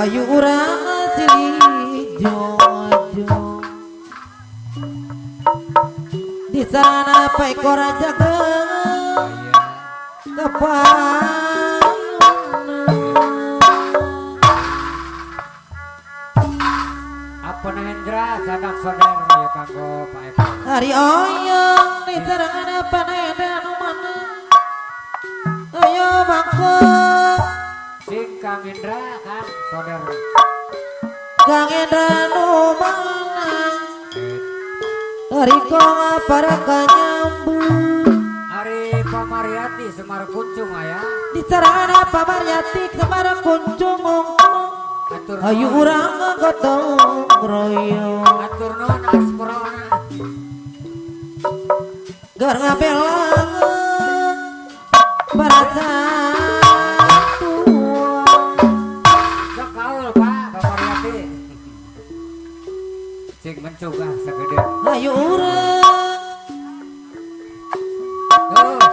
ayu urang asli jojo di sana paekor jaga kepan apa Hendra sanak saudara ya kanggo Pak Eko hari oyong di serangan apa nede anu mana ayo bangko sing Kang Hendra kan saudara Kang Hendra anu mana hari kong para kanyambung hari Pamariati Semar Kuncung aya di serangan apa Mariati Semar Kuncung atur ayu urang gotong royong atur nuhun asprona Gar ngabelang barasa tua sok kaul Pak Pamariati sing mencugah sagede ayu urang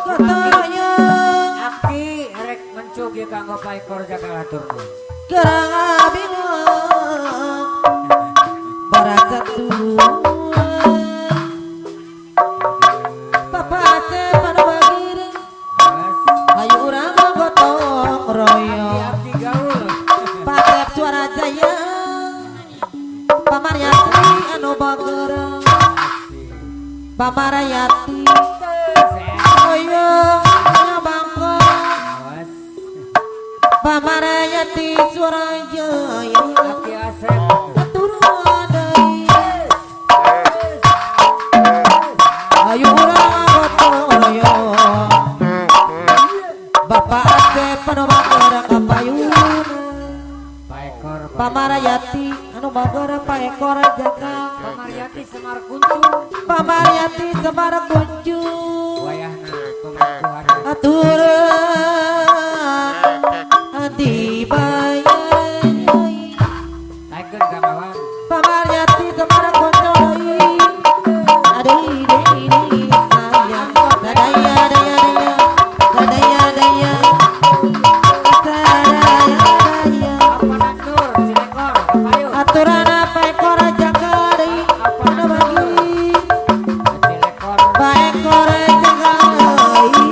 gotong Aki rek mencug ya kanggo Pak Ekor jaga atur nuhun gerang abilang barasa tua papa se pada bagir ayu urang gotong royong Aki gaul Pasep suara jaya Pamarayati anu bager Pamarayati oyong bangko awas Pamarayati suara jaya Aki asep aturan deui ayu urang gotong royong Bapak Asep anu bager kapayun Pak Ekor Pamarayati anu bager paekor jaga Pamariati Semar Kuncung Pamarayati Semar Kunjung wayahna pemangkuhan aturan dibayar taikeun ka kawan Pamarayati Semar Kunjung adei dei sayang dadaya daya dadaya daya sadaya apa nandur Cilekor kapayu aturan paekor jaga deui anu bagi Cilekor paekor jaga deui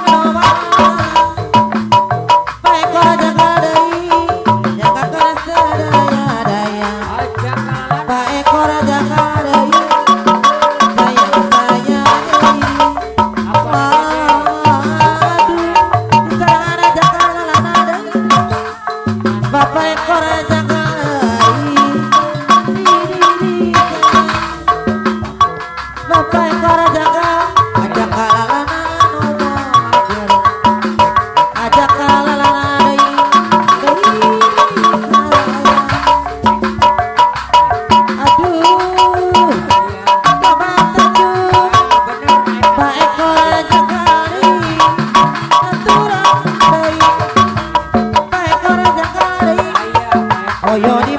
anu paekor jaga deui jaga kana sadaya aja kalan paekor jaga deui sayang apa aduh disarana jaga lalana deui bapak ekor jaga deui bapak ekor jaga ajak lalana anu bager ajak lalana deui aduh bapak tanjung Pak ekor jaga deui aturan deui Pak ekor jaga deui oyo di